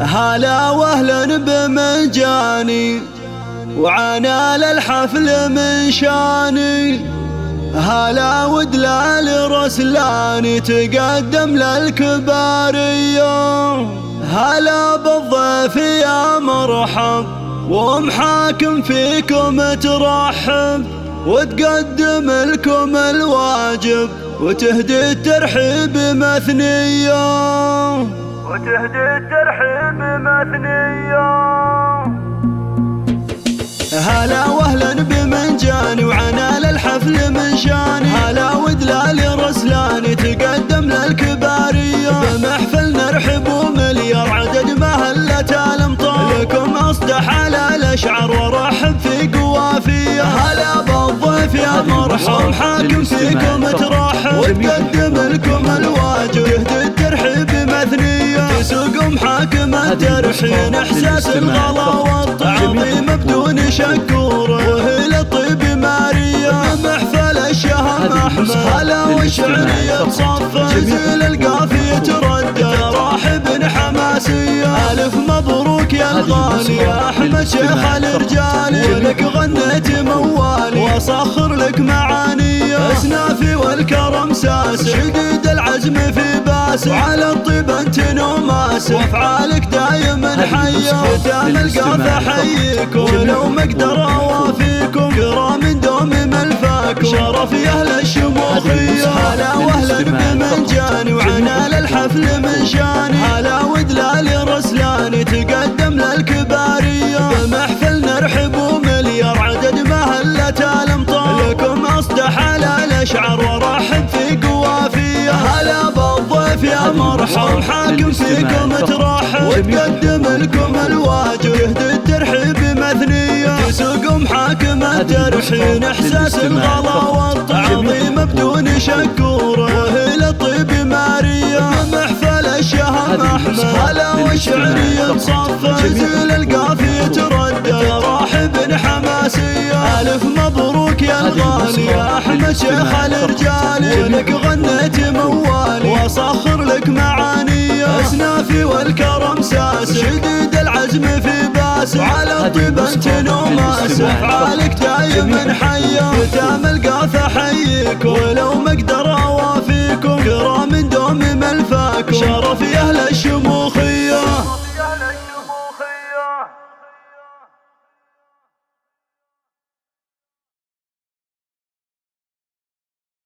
هلا واهلا بمجاني وعنا للحفل من شاني. هلا ودلال رسلاني تقدم للكبارية. هلا بالضيف يا مرحب ومحاكم فيكم ترحب وتقدم لكم الواجب وتهدي الترحيب مثنية. هلا واهلا بمنجاني وعنا للحفل من شاني. هلا ودلال رسلاني تقدم للكبارية. بمحفل نرحب ومليار عدد مهلة الامطار لكم اصدح على الاشعار ورحب في قوافية. هلا بالضيف يا مرحب حاكم فيكم ترحب وتقدم لكم الواجب يهدي الترحيب مثنية. تسوق محاكم الترحين احساس الغلا والطعظيم بدون شكور وهي للطيب مارية. محفل الشهم احمد هلا والشعرية تصفى زيل القافية تردد راحب حماسية. الف مبروك يا الغالي يا احمد شيخ الرجال ولك غنيت موالي واصخر لك معاني. اسنافي والكرم ساس شديد العزم في باس على الطيب انت نوماس وافعالك دايما حيه. ختام القافة حييكم ولو ما اقدر اوافيكم كرام دوم ملفاكم شرف يا اهل الشموخيه. هلا واهلا بمنجاني وعنا للحفل من شاني. هلا ودلال رسلاني تقدم للكباريه. بمحفل نرحب ومليار عدد مهلة الامطار لكم اصدح على الاشعار ورحب في قوافيه. هلا بالضيف يا مرحب حاكم فيكم ترحب وتقدم لكم الواجب يهدي الترحيب مثنية. تسوق محاكم الترحين احساس الغلا والتعظيم بدون شكور وهي للطيب مارية. محفل الشهم احمد هلا والشعرية تصفى زيل القافية تردد راحب حماسية. الف مبروك يا الغالي يا احمد شيخ الرجال ولك غنيت موالي واصخر لك معاني. اسنافي والكرم ساس شديد العزم في باس على الطيب انت نوماس افعالك دايما حيه. ختام القافة حييك ولو ما اقدر